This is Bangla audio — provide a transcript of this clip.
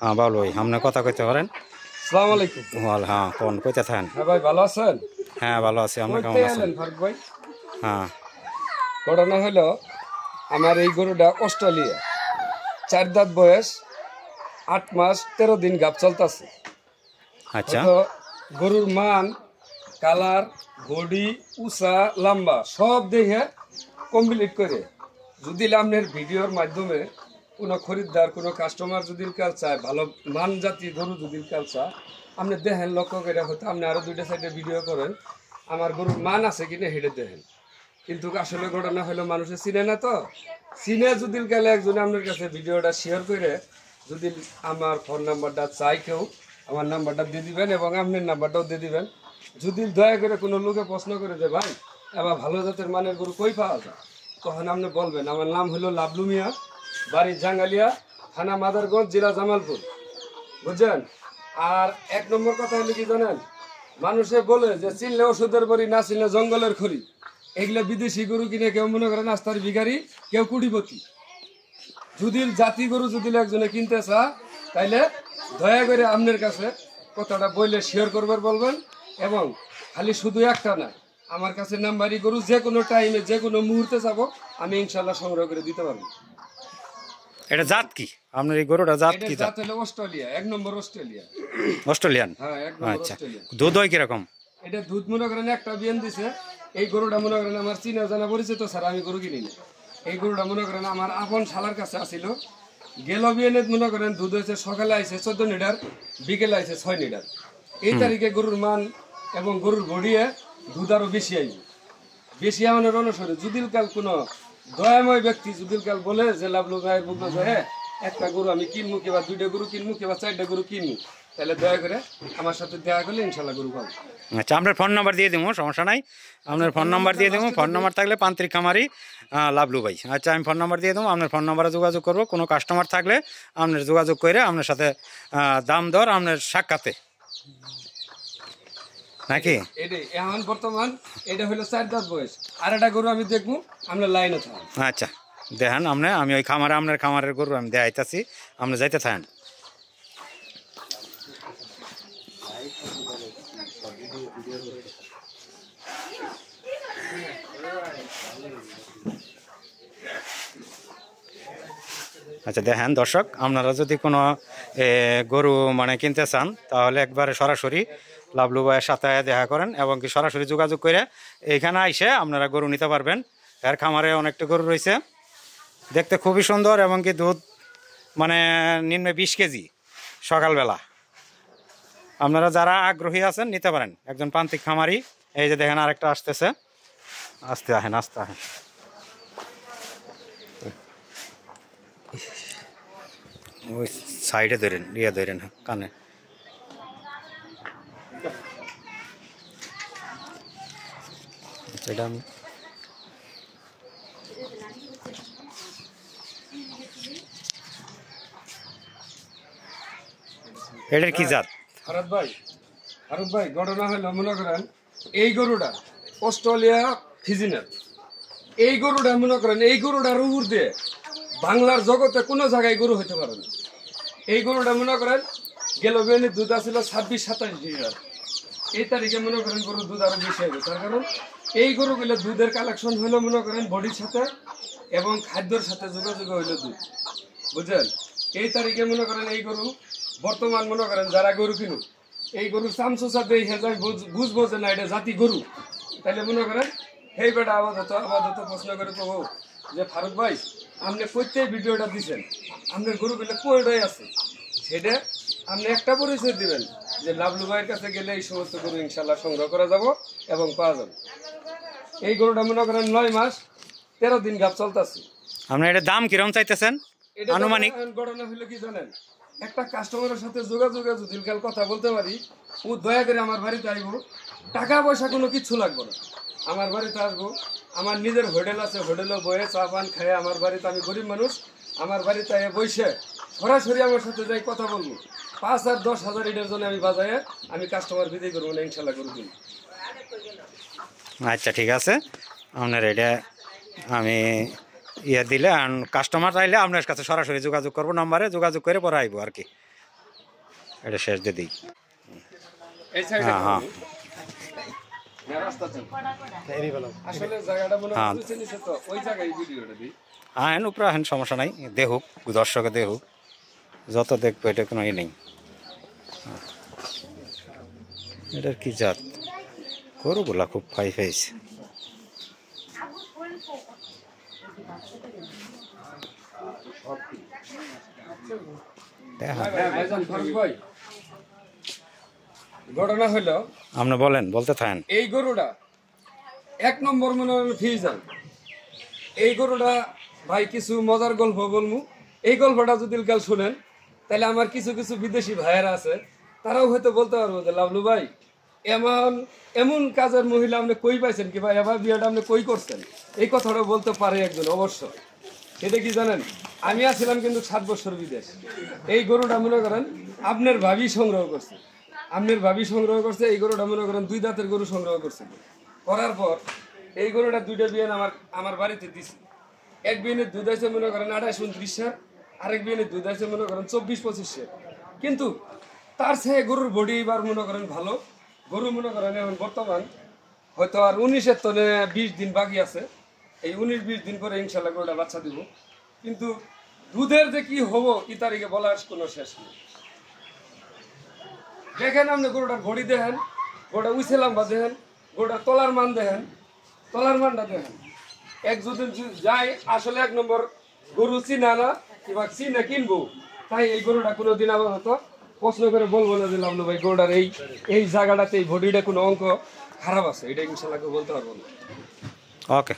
হ্যাঁ বাবলু ভাই আপনি কথা কইতে পারেন। আসসালামু আলাইকুম। হ্যাঁ কোন কইতে থাকেন। হ্যাঁ ভাই ভালো আছেন? হ্যাঁ ভালো আছি, আপনি কেমন আছেন? ফারুক ভাই, হ্যাঁ ঘটনা হলো আমার এই গরুটা অস্ট্রেলিয়া, 4 দাঁত বয়স, 8 মাস 13 দিন গাব চলতেছে। আচ্ছা গরুর মান, কালার, বডি, উঁচা লম্বা সব দেখে কমপ্লিট করে যদি আপনার ভিডিওর মাধ্যমে কোনো খরিদ্দার কোনো কাস্টমার যদি কাল চায়, ভালো মান জাতীয় গরু যদি কাল চায়, আপনি দেখেন লক্ষ্য করে, হয়তো আপনি আরও 2টা সাইডে ভিডিও করেন আমার গরুর মান আছে কিনা হেঁটে দেখেন। কিন্তু আসলে ঘটনা হলো মানুষে চিনে না, তো চিনে যদি গেলে একজনে আপনার কাছে ভিডিওটা শেয়ার করে যদি আমার ফোন নাম্বারটা চাই কেউ, আমার নাম্বারটা দিয়ে দিবেন এবং আপনার নাম্বারটাও দিয়ে দিবেন। যদি দয়া করে কোনো লোকে প্রশ্ন করে যে ভাই এবার ভালো জাতের মানের গরু কই পাওয়া যায়, তখন আপনি বলবেন আমার নাম হলো লাবলু মিয়া, বাড়ি জাঙ্গালিয়া, থানা মাদারগঞ্জ, জেলা জামালপুর, বুঝছেন? আর 1 নম্বর কথা হলো কি জানেন, মানুষে বলে যে চিনলে ওষুধের বড়ি, না চিনলে জঙ্গলের খড়ি। এগুলো বিদেশি গরু কিনে কেউ মনে করেন রাস্তার ভিখারি, কেউ কুটিপতি। যদি জাতি গরু যদি একজনে কিনতে চা, তাইলে দয়া করে আপনার কাছে কথাটা বললে শেয়ার করবার বলবেন। এবং খালি শুধু একটা না, আমার কাছে নাম্বারই গরু যে কোনো টাইমে যে কোনো মুহূর্তে যাব, আমি ইনশাল্লাহ সংগ্রহ করে দিতে পারবো। এটা জাত কি আপনার এই গরুটা? জাত কি? জাত হলো অস্ট্রেলিয়া, 1 নম্বর অস্ট্রেলিয়া। অস্ট্রেলিয়ান? হ্যাঁ 1 নম্বর আচ্ছা, অস্ট্রেলিয়া। দুধ হয় কিরকম? এটা দুধ মনে করেন একটা বিয়ান দিছে। এই গরুটা মনে করেন আমার চিনা জানা পরিচিত স্যার, আমি গরু কিনি না। এই গরুটা মনে করেন আমার আপন শালার কাছে আসিল। গেল বিয়ানে মনে করেন দুধ হয়েছে, সকালে আইছে 14 লিটার, বিকেলে আইছে 6 লিটার। এই তারিখে গরুর মান এবং গরুর বডিয়ে দুধ আরো বেশি আইবে। বেশি আমাদের অনুসারে যদিল কাল কোনো দয়াময় ব্যক্তি যদিল কাল বলে যে লাভলু ভাই বুঝলো যে হ্যাঁ একটা গরু আমি কিনবো, কিংবা 2টা গরু কিনবো, কিংবা 4টা গরু কিনবো, তাহলে দয়া করে আমার সাথে দেখা করলে ইনশাল্লাহ গরু পাবো। আচ্ছা আপনার ফোন নাম্বার দিয়ে দেবো, সমস্যা নাই। আপনার ফোন নাম্বার দিয়ে দেবো, ফোন নাম্বার থাকলে প্রান্তিক খামারি লাভলু ভাই। আচ্ছা আমি ফোন নাম্বার দিয়ে দেবো, আপনার ফোন নাম্বারে যোগাযোগ করবো। কোনো কাস্টমার থাকলে আপনার যোগাযোগ করে আপনার সাথে দাম দর আপনার সাক্ষাতে নাকি? এটাই এখন বর্তমান এটা হলো 4 দাঁত বয়স। আর একটা গরু আমি দেখবো, আমরা লাইনে থাকি। আচ্ছা দেখেন আমি ওই খামারে, আপনার খামারের গরু আমি দেখাইতেছি, আপনি যাইতে থাকেন। আচ্ছা দেখেন দর্শক, আপনারা যদি কোনো গরু মানে কিনতে চান, তাহলে একবারে সরাসরি লাভলু ভাইয়ের সাথে দেখা করেন এবং কি সরাসরি যোগাযোগ করে এইখানে আইসে আপনারা গরু নিতে পারবেন। এর খামারে অনেকটা গরু রয়েছে, দেখতে খুবই সুন্দর এবং কি দুধ মানে নিম্নে 20 কেজি সকালবেলা। আপনারা যারা আগ্রহী আছেন নিতে পারেন, একজন প্রান্তিক খামারি। এই যে দেখেন আরেকটা আসতেছে, আস্তে আহেন আস্তে আহেন। ওই সাইডে ধরেন, ধরেন কানে। এটা এটার কি জাত? ফারুক ভাই ঘটনা হলো মনে করেন এই গরুটা অস্ট্রেলিয়া ফিজিনাল। এই গরুটা মনে করেন এই গরুটার উপর দিয়ে বাংলার জগতে কোনো জায়গায় গরু হইতে পারে না। এই গরুটা মনে করেন গেল বিয়ানের দুধ আসছিল 26-27 লিটার। এই তারিখে মনে করেন গরুর দুধ আরো বেশি হবে। তার কারণ এই গরুগুলো দুধের কালেকশন হলো মনে করেন বডির সাথে এবং খাদ্যর সাথে যোগাযোগ হইলো দুধ, বুঝলেন? এই তারিখে মনে করেন এই গরু বর্তমান মনে করেন যারা গরু কিনুক, এই গরুর চামচুচা দেখে যায় বুঝবো যে না এটা জাতি গরু, তাহলে মনে করেন এই বেটা আপাতত প্রশ্ন করে কব যে ফারুক ভাই আপনি প্রত্যেক ভিডিওটা দিচ্ছেন, আপনার গরুগুলো কয়টাই আছে, সেটা আপনি একটা পরিচয় দিবেন যে লাভলু ভাইয়ের কাছে গেলে এই সমস্ত গরু ইনশাল্লাহ সংগ্রহ করা যাব এবং পাওয়া যাবে। এই গরুটা মনে করেন 9 মাস 13 দিন গাব চলতেছে। আপনার এটার দাম কিরকম চাইতেছেন আনুমানিক? ঘটনা হলো কি জানেন, একটা কাস্টমারের সাথে যোগাযোগে যদি কাল কথা বলতে পারি, ও দয়া করে আমার বাড়িতে আসবো, টাকা পয়সা কোনো কিচ্ছু লাগবে না, আমার বাড়িতে আসবো। আমার নিজের হোটেল আছে, হোটেলে বয়ে চা পান খায় আমার বাড়িতে, আমি গরিব মানুষ, আমার বাড়িতে বসে সরাসরি আমার সাথে যাই কথা বলবো। 5 আর 10 হাজার এটার জন্য আমি বাজারে আমি কাস্টমার বিদায় করবো না, ইনশাল্লাহ গরু কিনি। আচ্ছা ঠিক আছে, আপনার এটা আমি দিলে কাস্টমার চাইলে আপনার কাছে সরাসরি যোগাযোগ করবো, নাম্বারে যোগাযোগ করে পরে আইবো আর কি। এটা শেষ দিয়ে দিই। এই সাইডে হ্যাঁ, হ্যাঁ। রাস্তা চল আসলে জায়গাটা মনে হ্যাঁ। হয় নিচে তো ওই জায়গায় ভিডিওটা দিই। হেন উপরে হেন সমস্যা নাই, দেখুক দর্শকে দেখুক, যত দেখবো এটা কোনো ই নেই। এটার কি জাত, গরুগুলা খুব ফাই ফাইছে। দেখা হ্যাঁ ভাইজান ফারুক ভাই, ঘটনা হলো আপনি বলেন, বলতে থাকেন। এই গরুটা 1 নম্বর মনে হয় ফিউজান। এই গরুটা ভাই কিছু মজার গল্প বলবো। এই গল্পটা যদি কাল শুনেন তাহলে আমার কিছু কিছু বিদেশি ভাইয়েরা আছে, তারাও হয়তো বলতে পারবো যে লাভলু ভাই এমন এমন কাজের মহিলা আপনি কই পাইছেন কি ভাই, এবার বিয়েটা আপনি কই করছেন, এই কথাটা বলতে পারে একজন অবশ্যই। সেটা কি জানেন, আমি আসছিলাম কিন্তু 7 বছর বিদেশ। এই গরুটা মনে করেন আপনার ভাবি সংগ্রহ করছে, আপনার ভাবি সংগ্রহ করছে। এই গরুটা মনে করেন 2 দাঁতের গরু সংগ্রহ করছে। করার পর এই গরুটা 2টা বিয়ান আমার বাড়িতে দিছি। এক বিয়ানের দুধ আছে মনে করেন 28-29 সার, আরেক বিয়ানের দুধ আছে মনে করেন 24-25 সার। কিন্তু তার চেয়ে গরুর বডি এবার মনে করেন ভালো। গরু মনে করেন এখন বর্তমান হয়তো আর 19-এর তনে 20 দিন বাকি আছে। এই 19-20 দিন পরে ইনশাল্লাহ গরুটা বাচ্চা দিব। কিন্তু দুধের যে কি হবো কি তারিখে বলার কোনো শেষ নেই। দেখেন আপনি গরুটার বডি দেখেন, গরুটা উইছে লম্বা দেখেন, গরুটার তলার মান দেখেন, তলার মানটা দেখেন। এক যদি যাই আসলে 1 নম্বর গরু চিনা না কিংবা চিনা কিনবো, তাই এই গরুটা কোনোদিন আবার হয়তো প্রশ্ন করে বলবো না যে লাভলু ভাই গরুটার এই জায়গাটাতে এই বডিটা কোনো অঙ্ক খারাপ আছে, এটা ইনশাল্লাহ কেউ বলতে পারবো না। ওকে।